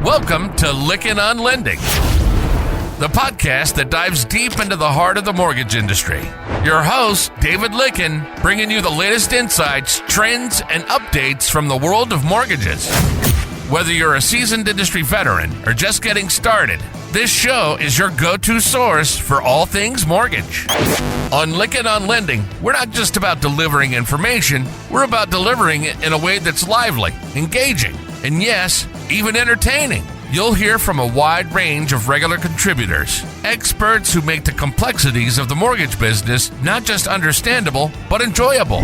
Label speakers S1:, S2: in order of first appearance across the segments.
S1: Welcome to Lykken on Lending, the podcast that dives deep into the heart of the mortgage industry. Your host, David Lykken, bringing you the latest insights, trends, and updates from the world of mortgages. Whether you're a seasoned industry veteran or just getting started, this show is your go-to source for all things mortgage. On Lykken on Lending, we're not just about delivering information, we're about delivering it in a way that's lively, engaging, and yes, even entertaining. You'll hear from a wide range of regular contributors, experts who make the complexities of the mortgage business not just understandable, but enjoyable.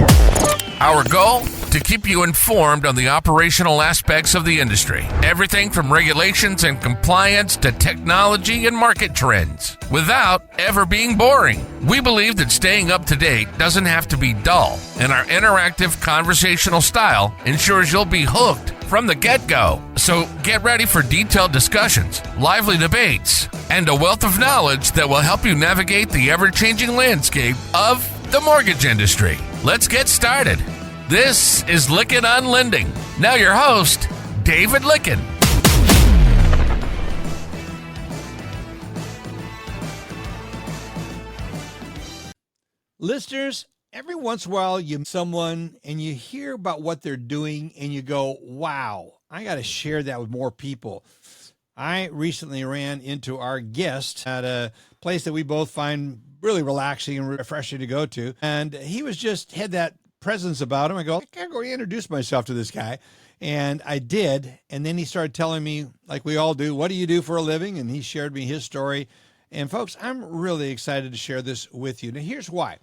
S1: Our goal? To keep you informed on the operational aspects of the industry. Everything from regulations and compliance to technology and market trends, without ever being boring. We believe that staying up to date doesn't have to be dull, and our interactive conversational style ensures you'll be hooked from the get-go. So get ready for detailed discussions, lively debates, and a wealth of knowledge that will help you navigate the ever-changing landscape of the mortgage industry. Let's get started. This is Lykken on Lending. Now your host, David Lykken.
S2: Listeners, every once in a while you meet someone and you hear about what they're doing and you go, wow, I got to share that with more people. I recently ran into our guest at a place that we both find really relaxing and refreshing to go to. And he had that presence about him. I go, I gotta go introduce myself to this guy. And I did. And then he started telling me, like we all do, what do you do for a living? And he shared me his story. And folks, I'm really excited to share this with you. Now, here's why.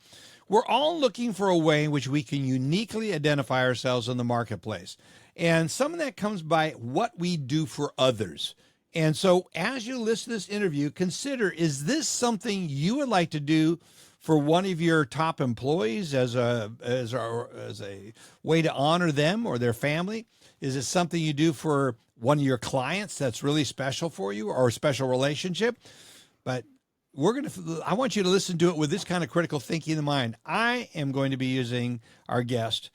S2: We're all looking for a way in which we can uniquely identify ourselves in the marketplace. And some of that comes by what we do for others. And so as you listen to this interview, consider, is this something you would like to do for one of your top employees as a way to honor them or their family? Is it something you do for one of your clients that's really special for you or a special relationship? But I want you to listen to it with this kind of critical thinking in mind. I am going to be using our guest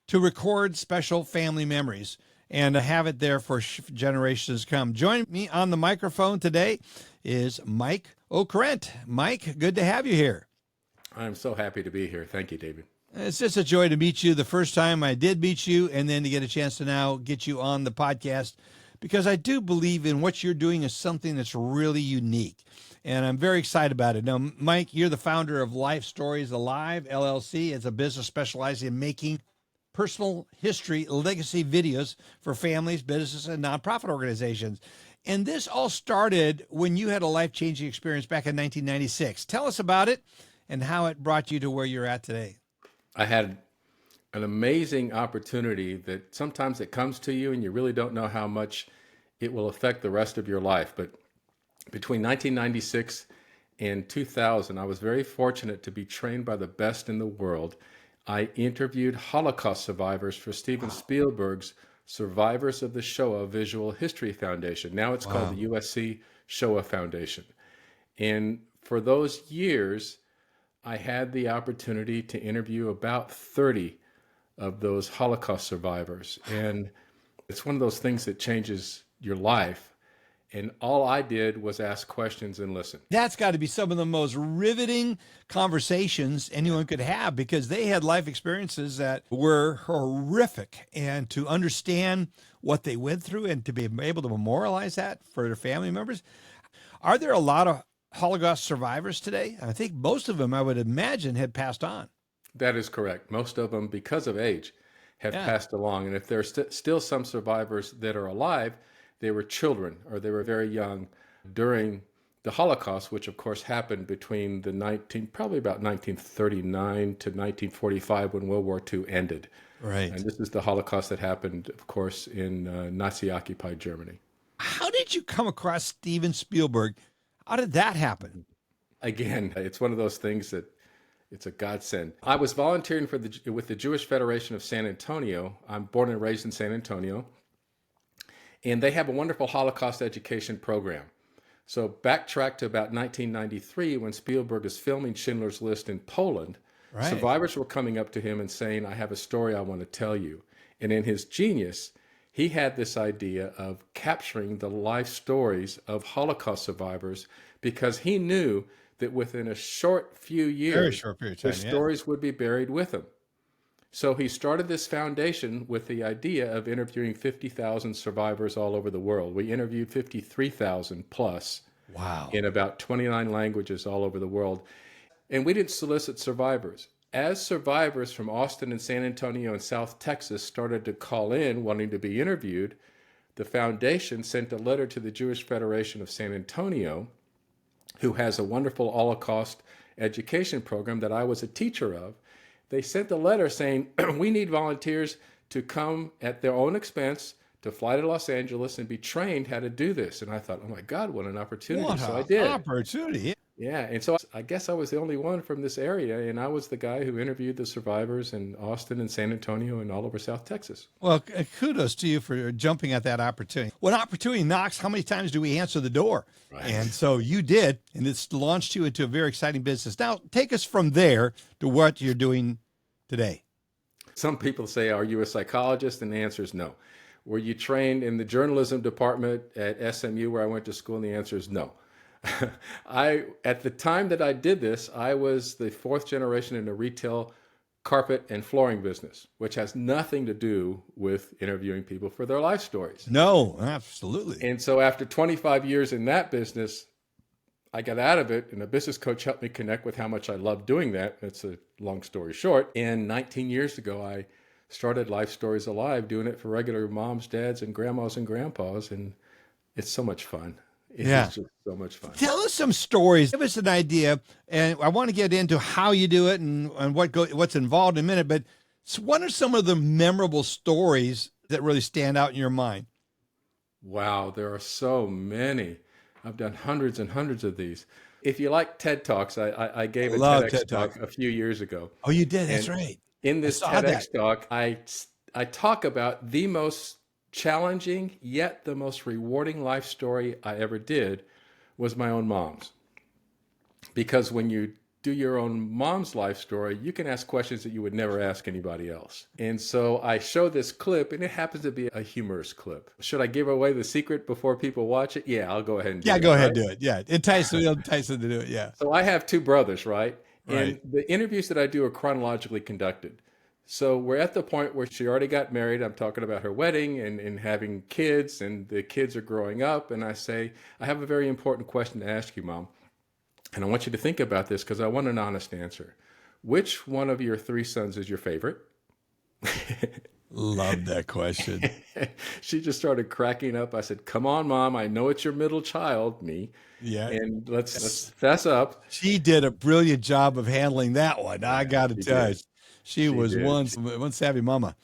S2: to record special family memories and to have it there for generations to come. Joining me on the microphone today is Mike O'Krent. Mike, good to have you here.
S3: I'm so happy to be here. Thank you, David.
S2: It's just a joy to meet you the first time I did meet you, and then to get a chance to now get you on the podcast, because I do believe in what you're doing is something that's really unique, and I'm very excited about it. Now, Mike, you're the founder of Life Stories Alive, LLC. It's a business specializing in making personal history legacy videos for families, businesses, and nonprofit organizations. And this all started when you had a life-changing experience back in 1996. Tell us about it and how it brought you to where you're at today.
S3: I had an amazing opportunity that sometimes it comes to you and you really don't know how much it will affect the rest of your life. But between 1996 and 2000, I was very fortunate to be trained by the best in the world. I interviewed Holocaust survivors for Steven Spielberg's Survivors of the Shoah Visual History Foundation. Now it's called the USC Shoah Foundation. And for those years, I had the opportunity to interview about 30 of those Holocaust survivors. And it's one of those things that changes your life. And all I did was ask questions and listen.
S2: That's got to be some of the most riveting conversations anyone could have, because they had life experiences that were horrific. And to understand what they went through and to be able to memorialize that for their family members. Are there a lot of Holocaust survivors today? I think most of them, I would imagine, had passed on.
S3: That is correct. Most of them, because of age, have passed along. And if there are still some survivors that are alive, they were children or they were very young during the Holocaust, which of course happened between probably about 1939 to 1945 when World War II ended.
S2: Right.
S3: And this is the Holocaust that happened, of course, in Nazi-occupied Germany.
S2: How did you come across Steven Spielberg? How did that happen?
S3: Again, it's one of those things that it's a godsend. I was volunteering with the Jewish Federation of San Antonio. I'm born and raised in San Antonio. And they have a wonderful Holocaust education program. So backtrack to about 1993 when Spielberg is filming Schindler's List in Poland. Right. Survivors were coming up to him and saying, I have a story I want to tell you. And in his genius, he had this idea of capturing the life stories of Holocaust survivors because he knew that within a short few years,
S2: Very short period of
S3: their
S2: time, yeah.
S3: stories would be buried with them. So he started this foundation with the idea of interviewing 50,000 survivors all over the world. We interviewed 53,000 plus
S2: Wow.
S3: in about 29 languages all over the world. And we didn't solicit survivors. As survivors from Austin and San Antonio and South Texas started to call in wanting to be interviewed, the foundation sent a letter to the Jewish Federation of San Antonio, who has a wonderful Holocaust education program that I was a teacher of. They sent a letter saying, we need volunteers to come at their own expense to fly to Los Angeles and be trained how to do this. And I thought, oh my God, what an opportunity.
S2: What
S3: So I
S2: an
S3: did.
S2: opportunity.
S3: Yeah. And so I guess I was the only one from this area. And I was the guy who interviewed the survivors in Austin and San Antonio and all over South Texas.
S2: Well, kudos to you for jumping at that opportunity. When opportunity knocks, how many times do we answer the door?
S3: Right.
S2: And so you did, and it's launched you into a very exciting business. Now, take us from there to what you're doing today.
S3: Some people say, are you a psychologist? And the answer is no. Were you trained in the journalism department at SMU where I went to school? And the answer is no. At the time that I did this, I was the fourth generation in the retail carpet and flooring business, which has nothing to do with interviewing people for their life stories.
S2: No, absolutely.
S3: And so after 25 years in that business, I got out of it, and a business coach helped me connect with how much I love doing that. It's a long story short. And 19 years ago, I started Life Stories Alive, doing it for regular moms, dads, and grandmas and grandpas. And it's so much fun. It's just so much fun.
S2: Tell us some stories. Give us an idea. And I want to get into how you do it and what's involved in a minute. But what are some of the memorable stories that really stand out in your mind?
S3: Wow, there are so many. I've done hundreds and hundreds of these. If you like TED Talks, I gave a TEDx talk a few years ago.
S2: Oh, you did? That's right.
S3: In this TEDx talk, I talk about the most challenging yet the most rewarding life story I ever did was my own mom's. Because when you do your own mom's life story, you can ask questions that you would never ask anybody else. And so I show this clip, and it happens to be a humorous clip. Should I give away the secret before people watch it? Yeah, I'll go ahead and do it.
S2: Yeah, go ahead, do it. Yeah, entice them to do it, yeah.
S3: So I have two brothers, right?
S2: Right.
S3: And the interviews that I do are chronologically conducted. So we're at the point where she already got married. I'm talking about her wedding and having kids, and the kids are growing up. And I say, I have a very important question to ask you, Mom. And I want you to think about this because I want an honest answer. Which one of your three sons is your favorite?
S2: Love that question.
S3: She just started cracking up. I said, come on, Mom. I know it's your middle child, me.
S2: Yeah.
S3: And let's fess up.
S2: She did a brilliant job of handling that one. I got to tell you. She was
S3: did.
S2: one savvy mama.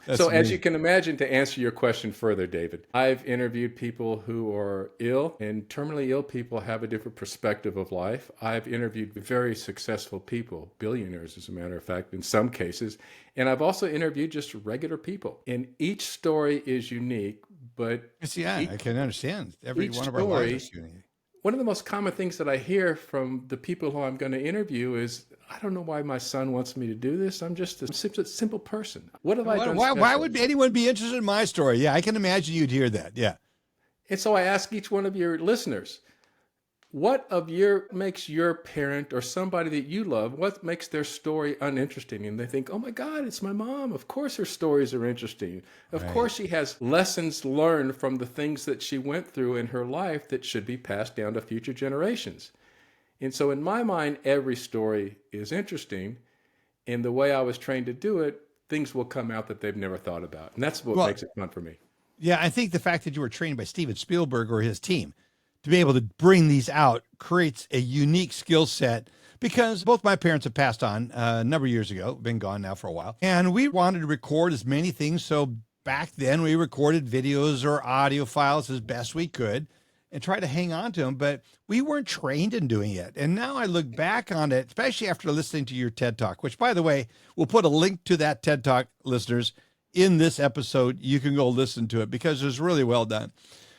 S2: That's
S3: so
S2: amazing.
S3: as you can imagine, to answer your question further, David, I've interviewed people who are ill, and terminally ill people have a different perspective of life. I've interviewed very successful people, billionaires, as a matter of fact, in some cases. And I've also interviewed just regular people. And each story is unique, but
S2: I can understand. Every one of our lives is unique.
S3: One of the most common things that I hear from the people who I'm going to interview is, I don't know why my son wants me to do this. I'm just a simple person. What have I done special?
S2: Why would anyone be interested in my story? Yeah, I can imagine you'd hear that. Yeah.
S3: And so I ask each one of your listeners, what makes your parent or somebody that you love, what makes their story uninteresting? And they think, oh my God, it's my mom. Of course her stories are interesting. Of course she has lessons learned from the things that she went through in her life that should be passed down to future generations. And so in my mind, every story is interesting. And the way I was trained to do it, things will come out that they've never thought about. And that's what makes it fun for me.
S2: Yeah, I think the fact that you were trained by Steven Spielberg or his team to be able to bring these out creates a unique skill set, because both my parents have passed on a number of years ago, been gone now for a while. And we wanted to record as many things. So back then we recorded videos or audio files as best we could and try to hang on to them, but we weren't trained in doing it. And now I look back on it, especially after listening to your TED Talk, which, by the way, we'll put a link to that TED Talk, listeners, in this episode. You can go listen to it because it was really well done.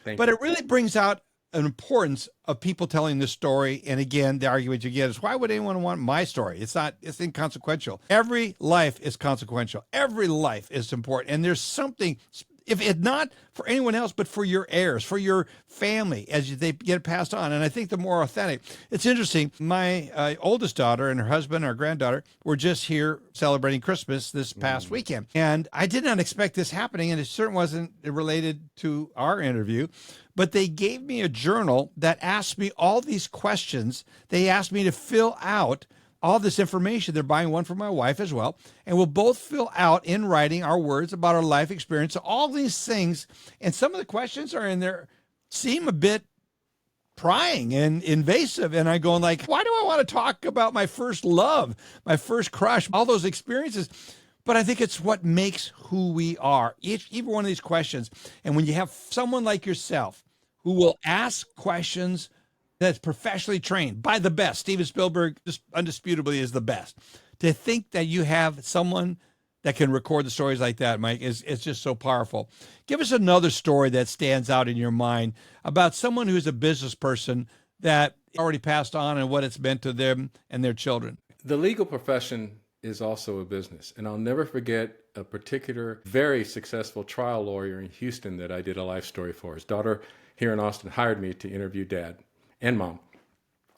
S2: But it really brings out an importance of people telling this story. And again, the argument you get is, why would anyone want my story? It's inconsequential. Every life is consequential. Every life is important. And there's something if it not for anyone else, but for your heirs, for your family as they get passed on. And I think the more authentic. It's interesting. My oldest daughter and her husband, our granddaughter, were just here celebrating Christmas this past weekend. And I did not expect this happening, and it certainly wasn't related to our interview. But they gave me a journal that asked me all these questions. They asked me to fill out all this information. They're buying one for my wife as well. And we'll both fill out in writing our words about our life experience, all these things. And some of the questions are in there seem a bit prying and invasive. And I'm going like, why do I want to talk about my first love, my first crush, all those experiences? But I think it's what makes who we are. Each one of these questions. And when you have someone like yourself who will ask questions that's professionally trained by the best. Steven Spielberg just undisputably is the best. To think that you have someone that can record the stories like that, Mike, it's just so powerful. Give us another story that stands out in your mind about someone who's a business person that already passed on and what it's meant to them and their children.
S3: The legal profession is also a business. And I'll never forget a particular very successful trial lawyer in Houston that I did a life story for. His daughter here in Austin hired me to interview dad and mom.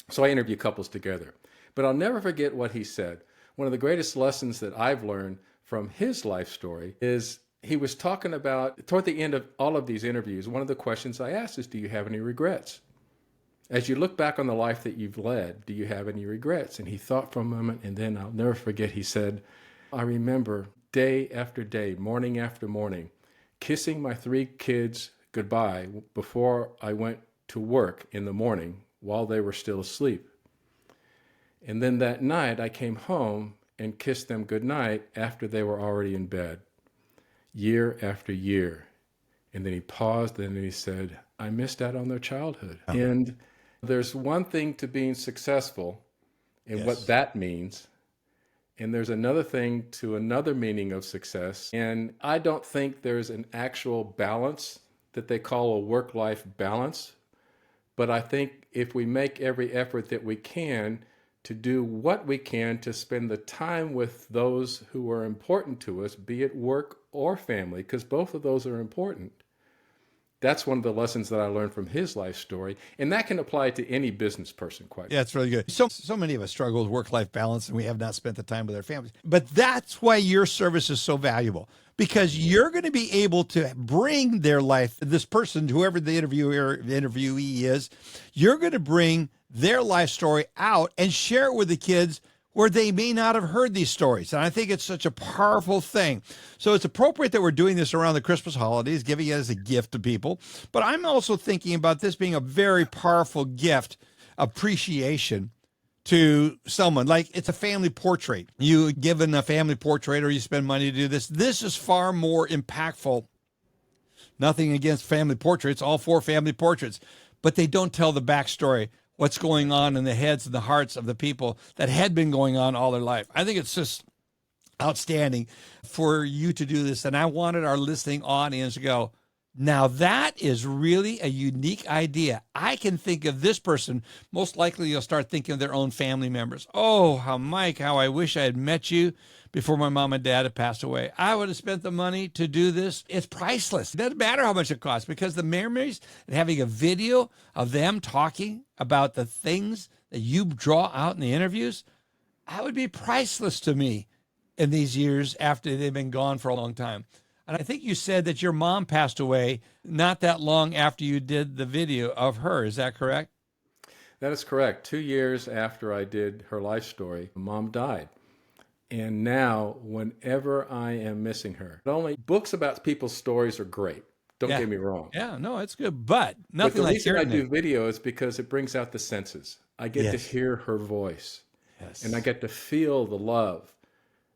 S3: So I interview couples together. But I'll never forget what he said. One of the greatest lessons that I've learned from his life story is he was talking about, toward the end of all of these interviews, one of the questions I asked is, do you have any regrets? As you look back on the life that you've led, do you have any regrets? And he thought for a moment, and then I'll never forget, he said, I remember day after day, morning after morning, kissing my 3 kids goodbye before I went to work in the morning while they were still asleep. And then that night I came home and kissed them goodnight after they were already in bed, year after year. And then he paused and then he said, I missed out on their childhood. Oh. And there's one thing to being successful and what that means. And there's another thing to another meaning of success. And I don't think there's an actual balance that they call a work-life balance. But I think if we make every effort that we can to do what we can to spend the time with those who are important to us, be it work or family, because both of those are important. That's one of the lessons that I learned from his life story. And that can apply to any business person, quite.
S2: Yeah, it's really good. So many of us struggle with work-life balance and we have not spent the time with our families. But that's why your service is so valuable, because you're going to be able to bring their life, this person, whoever the interviewee is, you're going to bring their life story out and share it with the kids where they may not have heard these stories. And I think it's such a powerful thing. So it's appropriate that we're doing this around the Christmas holidays, giving it as a gift to people. But I'm also thinking about this being a very powerful gift, appreciation to someone. Like it's a family portrait. You given a family portrait or you spend money to do this. This is far more impactful. Nothing against family portraits, all 4 family portraits, but they don't tell the backstory. What's going on in the heads and the hearts of the people that had been going on all their life. I think it's just outstanding for you to do this. And I wanted our listening audience to go, now that is really a unique idea. I can think of this person. Most likely you'll start thinking of their own family members. Oh, Mike, how I wish I had met you before my mom and dad had passed away. I would have spent the money to do this. It's priceless. It doesn't matter how much it costs, because the memories and having a video of them talking about the things that you draw out in the interviews, that would be priceless to me in these years after they've been gone for a long time. And I think you said that your mom passed away not that long after you did the video of her. Is that correct?
S3: That is correct. 2 years after I did her life story, Mom died. And now, whenever I am missing her, not only books about people's stories are great. Don't get me wrong.
S2: Yeah, no, it's good. But nothing like
S3: the reason I do video is because it brings out the senses. I get to hear her voice.
S2: Yes.
S3: And I get to feel the love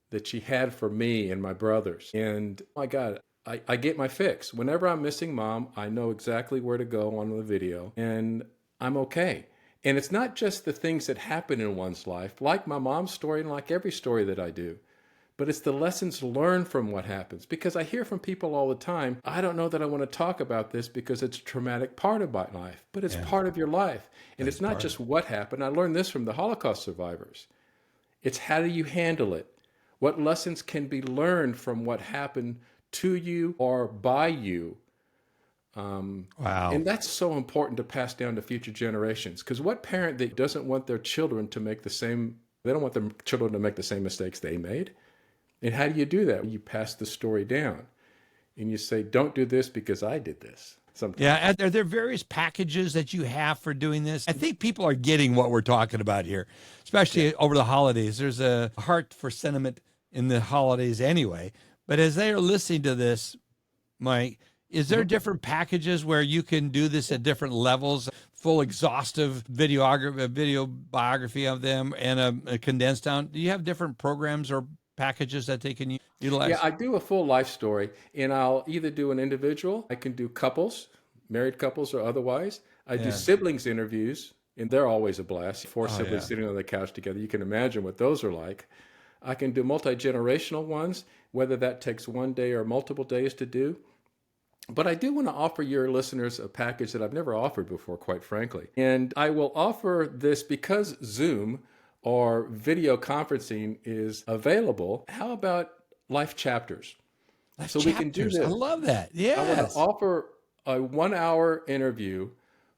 S3: that she had for me and my brothers. And oh my God, I get my fix. Whenever I'm missing Mom, I know exactly where to go on the video, and I'm okay. And it's not just the things that happen in one's life, like my mom's story and like every story that I do, but it's the lessons learned from what happens. Because I hear from people all the time, I don't know that I want to talk about this because it's a traumatic part of my life, but it's part of your life. And it's not just what happened. I learned this from the Holocaust survivors. It's how do you handle it? What lessons can be learned from what happened to you or by you.
S2: Wow.
S3: And that's so important to pass down to future generations. Because what parent that doesn't want their children to make they don't want their children to make the same mistakes they made? And how do you do that? You pass the story down and you say, don't do this because I did this. Sometimes.
S2: Yeah. Are there various packages that you have for doing this? I think people are getting what we're talking about here, especially over the holidays. There's a heart for sentiment in the holidays anyway. But as they are listening to this, Mike, is there different packages where you can do this at different levels, full exhaustive video biography of them and a condensed down? Do you have different programs or packages that they can utilize?
S3: Yeah, I do a full life story, and I'll either do an individual, I can do couples, married couples or otherwise. I do siblings interviews, and they're always a blast. Four siblings sitting on the couch together. You can imagine what those are like. I can do multi-generational ones, whether that takes one day or multiple days to do. But I do want to offer your listeners a package that I've never offered before, quite frankly. And I will offer this because Zoom or video conferencing is available. How about life chapters? We can do this.
S2: I love that. Yes.
S3: I want to offer a 1-hour interview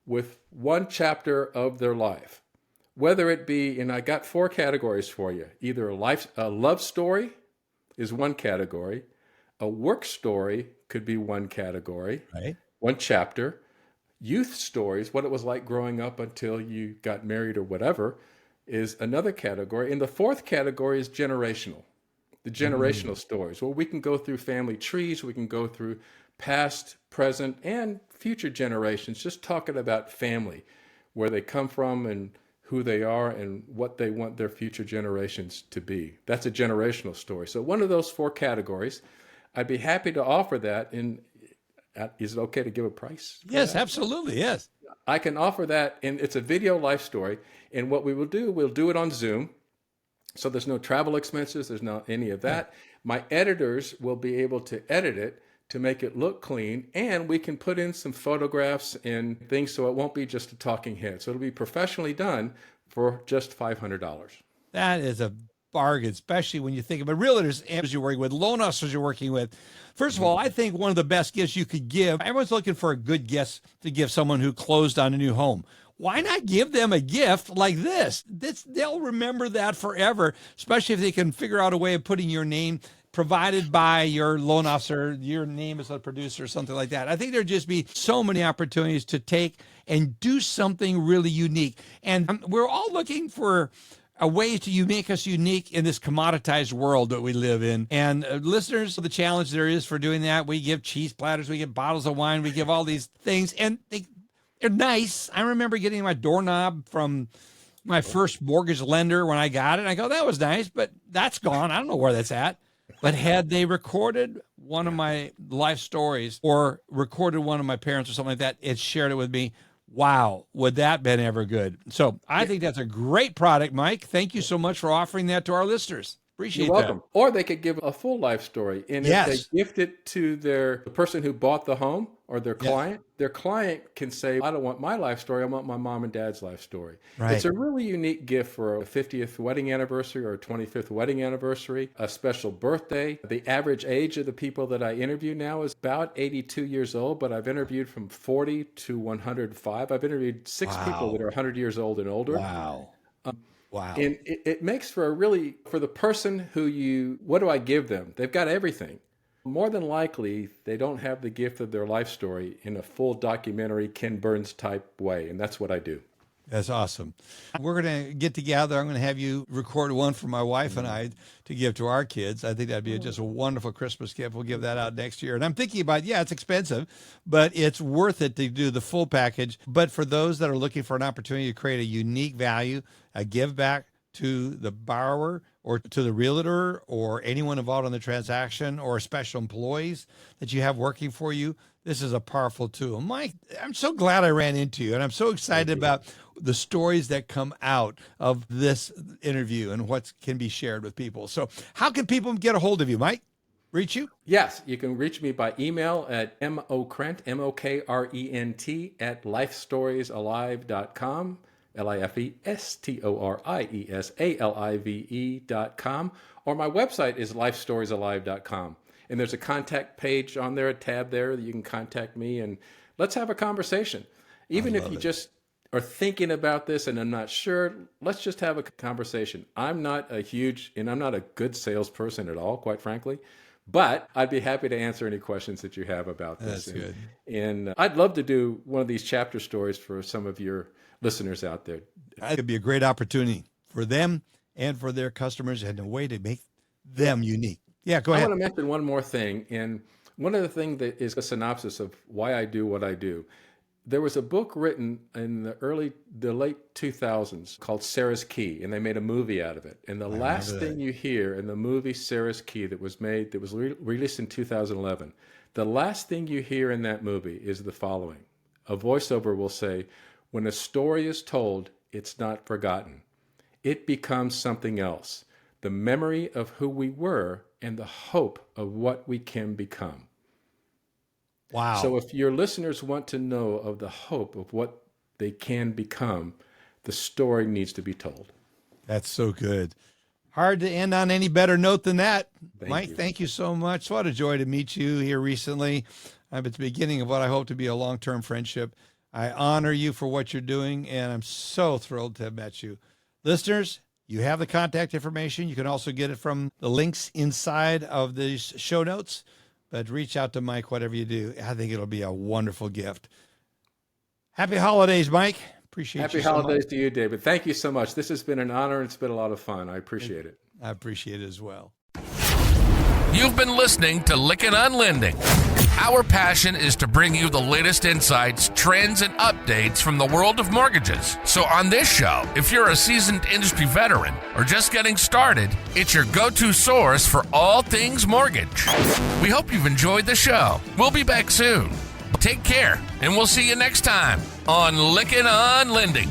S3: with one chapter of their life, whether it be, and I got 4 categories for you. Either a love story is one category, a work story could be one category,
S2: right?
S3: One chapter, youth stories, what it was like growing up until you got married or whatever, is another category. And the 4th category is generational, the generational stories, where we can go through family trees, we can go through past, present, and future generations, just talking about family, where they come from and who they are and what they want their future generations to be. That's a generational story. So one of those 4 categories, I'd be happy to offer that. Is it okay to give a price?
S2: Yes, absolutely. Yes.
S3: I can offer that, and it's a video life story. And what we will do, we'll do it on Zoom. So there's no travel expenses. There's not any of that. Yeah. My editors will be able to edit it to make it look clean. And we can put in some photographs and things so it won't be just a talking head. So it'll be professionally done for just $500.
S2: That is a bargain, especially when you think about realtors you're working with, loan officers you're working with. First of all, I think one of the best gifts you could give, everyone's looking for a good gift to give someone who closed on a new home. Why not give them a gift like this? They'll remember that forever, especially if they can figure out a way of putting your name provided by your loan officer, your name as a producer or something like that. I think there'd just be so many opportunities to take and do something really unique. And we're all looking for a way to make us unique in this commoditized world that we live in. And listeners, the challenge there is for doing that, we give cheese platters, we give bottles of wine, we give all these things, and they're nice. I remember getting my doorknob from my first mortgage lender when I got it. I go, that was nice, but that's gone. I don't know where that's at. But had they recorded one of my life stories or recorded one of my parents or something like that, it shared it with me. Wow, would that been ever good? So I think that's a great product, Mike. Thank you so much for offering that to our listeners. Appreciate
S3: You're welcome.
S2: that.
S3: Or they could give a full life story. And if they gift it to the person who bought the home or their client can say, I don't want my life story, I want my mom and dad's life story.
S2: Right.
S3: It's a really unique gift for a 50th wedding anniversary or a 25th wedding anniversary, a special birthday. The average age of the people that I interview now is about 82 years old, but I've interviewed from 40 to 105. I've interviewed 6 people that are 100 years old and older.
S2: Wow. Wow.
S3: And it makes for for the person what do I give them? They've got everything. More than likely, they don't have the gift of their life story in a full documentary, Ken Burns type way. And that's what I do.
S2: That's awesome. We're going to get together. I'm going to have you record one for my wife and I to give to our kids. I think that'd be just a wonderful Christmas gift. We'll give that out next year. And I'm thinking about, it's expensive, but it's worth it to do the full package. But for those that are looking for an opportunity to create a unique value, a give back to the borrower or to the realtor or anyone involved in the transaction or special employees that you have working for you, this is a powerful tool. Mike, I'm so glad I ran into you, and I'm so excited about the stories that come out of this interview and what can be shared with people. So how can people get a hold of you, Mike? Reach you?
S3: Yes, you can reach me by email at mokrent, MOKRENT, at lifestoriesalive.com. lifestoriesalive.com, or my website is lifestoriesalive.com. And there's a contact page on there, a tab there that you can contact me, and let's have a conversation. Even if you just are thinking about this and I'm not sure, let's just have a conversation. I'm not a good salesperson at all, quite frankly, but I'd be happy to answer any questions that you have about this.
S2: That's good.
S3: And I'd love to do one of these chapter stories for some of your listeners out there.
S2: It could be a great opportunity for them and for their customers, and a way to make them unique. Yeah, go ahead.
S3: I want to mention one more thing. And one of the things that is a synopsis of why I do what I do. There was a book written in the late 2000s called Sarah's Key, and they made a movie out of it. And the last thing you hear in the movie Sarah's Key that was released in 2011, the last thing you hear in that movie is the following. A voiceover will say, "When a story is told, it's not forgotten. It becomes something else. The memory of who we were and the hope of what we can become."
S2: Wow.
S3: So if your listeners want to know of the hope of what they can become, the story needs to be told.
S2: That's so good. Hard to end on any better note than that. Mike,
S3: Thank
S2: you so much. What a joy to meet you here recently. I'm at the beginning of what I hope to be a long-term friendship. I honor you for what you're doing, and I'm so thrilled to have met you. Listeners, you have the contact information. You can also get it from the links inside of these show notes. But reach out to Mike, whatever you do. I think it'll be a wonderful gift. Happy holidays, Mike. Appreciate
S3: Happy
S2: you so
S3: holidays
S2: much.
S3: to you, David. Thank you so much. This has been an honor, and it's been a lot of fun. I appreciate it.
S2: I appreciate it as well.
S1: You've been listening to Lykken on Lending. Our passion is to bring you the latest insights, trends, and updates from the world of mortgages. So on this show, if you're a seasoned industry veteran or just getting started, it's your go-to source for all things mortgage. We hope you've enjoyed the show. We'll be back soon. Take care, and we'll see you next time on Lykken on Lending.